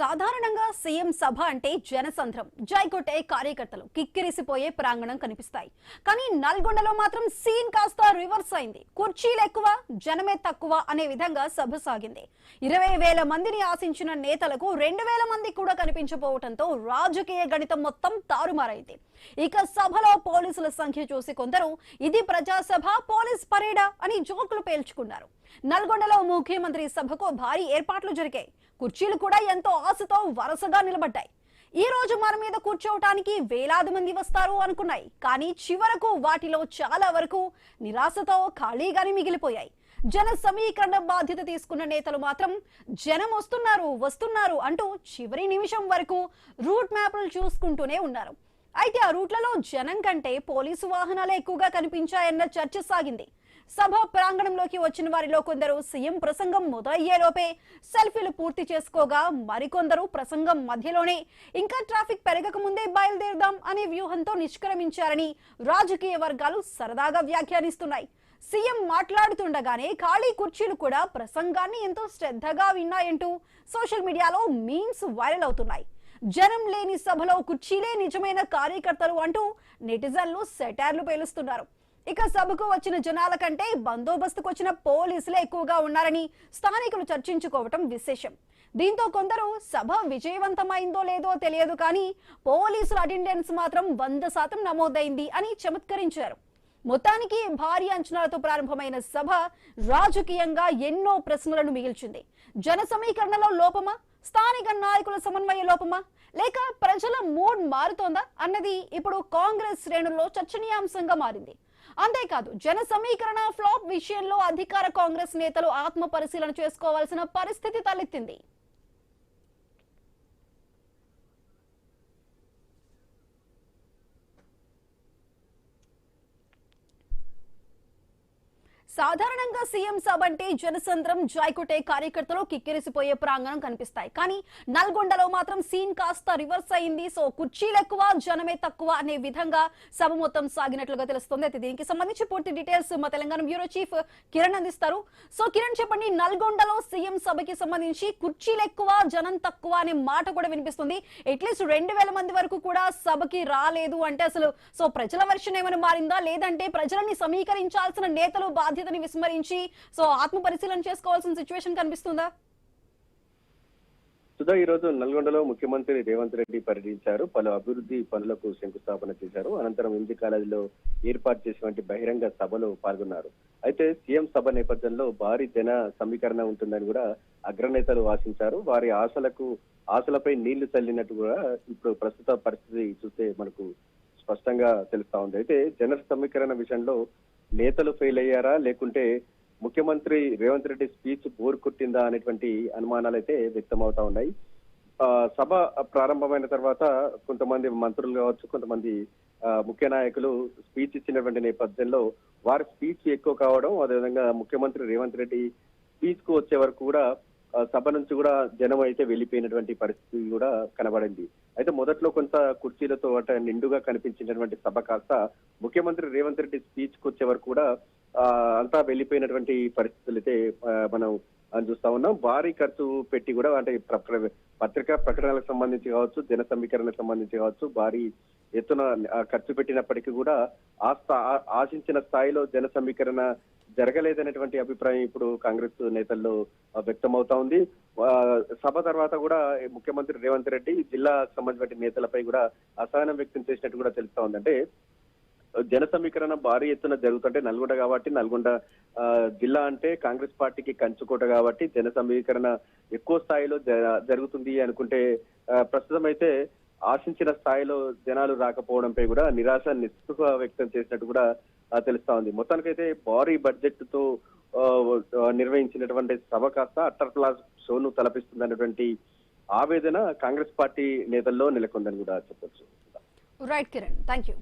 సాధారణంగా సీఎం సభ అంటే జనసంద్రం జైకొట్టే కార్యకర్తలు కిక్కిరిసిపోయే ప్రాంగణం కనిపిస్తాయి. కానీ నల్గొండలో మాత్రం సీన్ కాస్త రివర్స్ అయింది. కుర్చీలు ఎక్కువ జనమే తక్కువ అనే విధంగా సభ సాగింది. 20,000 మందిని ఆశించిన నేతలకు 2,000 మంది కూడా కనిపించకపోవడంతో రాజకీయ గణితం మొత్తం తారుమారైంది. ఇక సభలో పోలీసుల సంఖ్య చూసి కొందరు ఇది ప్రజాసభ పోలీస్ పరేడా అని జోకులు పేల్చుకున్నారు. నల్గొండలో ముఖ్యమంత్రి సభకు భారీ ఏర్పాట్లు జరిగాయి. కుర్చీలు కూడా ఎంతో ఆశతో వరుసగా నిలబడ్డాయి. ఈ రోజు మన మీద కూర్చోవటానికి వేలాది మంది వస్తారు అనుకున్నాయి. కానీ చివరకు వాటిలో చాలా వరకు నిరాశతో ఖాళీగానే మిగిలిపోయాయి. జన సమీకరణ బాధ్యత తీసుకున్న నేతలు మాత్రం జనం వస్తున్నారు అంటూ చివరి నిమిషం వరకు రూట్ మ్యాప్లు చూసుకుంటూనే ఉన్నారు. అయితే ఆ రూట్లలో జనం కంటే పోలీసు వాహనాలే ఎక్కువగా కనిపించాయన్న చర్చ సాగింది. సభ ప్రాంగణంలోకి వచ్చిన వారిలో కొందరు సీఎం ప్రసంగం మొదలయ్యేలోపే సెల్ఫీలు పూర్తి చేసుకోగా, మరికొందరు ప్రసంగం మధ్యలోనే ఇంకా ట్రాఫిక్ పెరగక ముందే బయలుదేరదాం అనే వ్యూహంతో నిష్క్రమించారని రాజకీయ వర్గాలు సరదాగా వ్యాఖ్యానిస్తున్నాయి. సీఎం మాట్లాడుతుండగానే ఖాళీ కుర్చీలు కూడా ప్రసంగాన్ని ఎంతో శ్రద్ధగా విన్నాయంటూ సోషల్ మీడియాలో మీమ్స్ వైరల్ అవుతున్నాయి. జనం లేని సభలో కుర్చీలే నిజమైన కార్యకర్తలు అంటూ నెటిజన్లు సెటైర్లు పేలుస్తున్నారు. ఇక సభకు వచ్చిన జనాల కంటే బందోబస్తుకు వచ్చిన పోలీసులే ఎక్కువగా ఉన్నారని స్థానికులు చర్చించుకోవటం విశేషం. దీంతో కొందరు సభ విజయవంతమైందో లేదో తెలియదు, కానీ పోలీసుల అటెండెన్స్ మాత్రం 100% నమోదైంది అని చమత్కరించారు. మొత్తానికి భారీ అంచనాలతో ప్రారంభమైన సభ రాజకీయంగా ఎన్నో ప్రశ్నలను మిగిల్చింది. జన సమీకరణలో లోపమా, స్థానిక నాయకుల సమన్వయ లోపమా, లేక ప్రజల మూడ్ మారుతోందా అన్నది ఇప్పుడు కాంగ్రెస్ శ్రేణుల్లో చర్చనీయాంశంగా మారింది. అంతేకాదు, జన సమీకరణ ఫ్లాప్ విషయంలో అధికార కాంగ్రెస్ నేతలు ఆత్మ పరిశీలన చేసుకోవాల్సిన పరిస్థితి తలెత్తింది. సాధారణంగా సీఎం సభ అంటే జనసంద్రం జాయ్కొట్టే కార్యకర్తలు కిక్కిరిసిపోయే ప్రాంగణం కనిపిస్తాయి. కానీ నల్గొండలో మాత్రం సీన్ కాస్త రివర్స్ అయింది. సో కుర్చీలు ఎక్కువ జనమే తక్కువ అనే విధంగా సభ మొత్తం సాగినట్లుగా తెలుస్తుంది. అయితే దీనికి సంబంధించి పూర్తి డీటెయిల్స్ మా తెలంగాణ బ్యూరో చీఫ్ కిరణ్ అందిస్తారు. సో కిరణ్, చెప్పండి, నల్గొండలో సీఎం సభకి సంబంధించి కుర్చీలు ఎక్కువ జనం తక్కువ అనే మాట కూడా వినిపిస్తుంది. అట్లీస్ట్ 2,000 మంది వరకు కూడా సభకి రాలేదు అంటే అసలు ప్రజల వర్షన్ ఏమైనా మారిందా, లేదంటే ప్రజలని సమీకరించాల్సిన నేతలు బాధ్యతని విస్మరించి ఆత్మ పరిశీలన చేసుకోవాల్సిన సిచ్యువేషన్ కనిపిస్తుందా? సుధా, ఈ రోజు నల్గొండలో ముఖ్యమంత్రి రేవంత్ రెడ్డి పర్యటించారు. పలు అభివృద్ధి పనులకు శంకుస్థాపన చేశారు. అనంతరం ఇంది కాలేజీలో ఏర్పాటు చేసినటువంటి బహిరంగ సభలో పాల్గొన్నారు. అయితే సీఎం సభ నేపథ్యంలో భారీ జన సమీకరణ ఉంటుందని కూడా అగ్రనేతలు ఆశించారు. వారి ఆశలపై నీళ్లు చల్లినట్టు కూడా ఇప్పుడు ప్రస్తుత పరిస్థితి చూస్తే మనకు స్పష్టంగా తెలుస్తా ఉంది. అయితే జన సమీకరణ విషయంలో నేతలు ఫెయిల్ అయ్యారా, లేకుంటే ముఖ్యమంత్రి రేవంత్ రెడ్డి స్పీచ్ బోర్ కొట్టిందా అనేటువంటి అనుమానాలు అయితే వ్యక్తమవుతా ఉన్నాయి. సభ ప్రారంభమైన తర్వాత కొంతమంది మంత్రులు కావచ్చు, కొంతమంది ముఖ్య నాయకులు స్పీచ్ ఇచ్చినటువంటి నేపథ్యంలో వారి స్పీచ్ ఎక్కువ కావడం, అదేవిధంగా ముఖ్యమంత్రి రేవంత్ రెడ్డి స్పీచ్ కు వచ్చే వరకు కూడా సభ నుంచి కూడా జనం అయితే వెళ్లిపోయినటువంటి పరిస్థితి కూడా కనబడింది. అయితే మొదట్లో కొంత కుర్చీలతో నిండుగా కనిపించినటువంటి సభ కాస్త ముఖ్యమంత్రి రేవంత్ రెడ్డి స్పీచ్ కు వచ్చే వరకు కూడా అంతా వెళ్లిపోయినటువంటి పరిస్థితులు అయితే మనం చూస్తా ఉన్నాం. భారీ ఖర్చు పెట్టి కూడా, అంటే పత్రికా ప్రకటనలకు సంబంధించి కావచ్చు, జన సమీకరణకు సంబంధించి కావచ్చు, భారీ ఎత్తున ఖర్చు పెట్టినప్పటికీ కూడా ఆశించిన స్థాయిలో జన సమీకరణ జరగలేదనేటువంటి అభిప్రాయం ఇప్పుడు కాంగ్రెస్ నేతల్లో వ్యక్తమవుతా ఉంది. సభ తర్వాత కూడా ముఖ్యమంత్రి రేవంత్ రెడ్డి జిల్లాకు సంబంధించిన నేతలపై కూడా అసహనం వ్యక్తం చేసినట్టు కూడా తెలుస్తా ఉంది. అంటే జన సమీకరణ భారీ ఎత్తున జరుగుతుంటే నల్గొండ కాబట్టి, నల్గొండ జిల్లా అంటే కాంగ్రెస్ పార్టీకి కంచుకోట కాబట్టి జన సమీకరణ ఎక్కువ స్థాయిలో జరుగుతుంది అనుకుంటే, ప్రస్తుతం అయితే ఆశించిన స్థాయిలో జనాలు రాకపోవడంపై కూడా నిరాశ నిస్పృహ వ్యక్తం చేసినట్టు కూడా తెలుస్తా ఉంది. మొత్తానికైతే భారీ బడ్జెట్ తో నిర్వహించినటువంటి సభ కాస్త అట్టర్ ఫ్లాస్ షోను తలపిస్తుందనేటువంటి ఆవేదన కాంగ్రెస్ పార్టీ నేతల్లో నెలకొందని కూడా చెప్పొచ్చు. Right Kiran, thank you.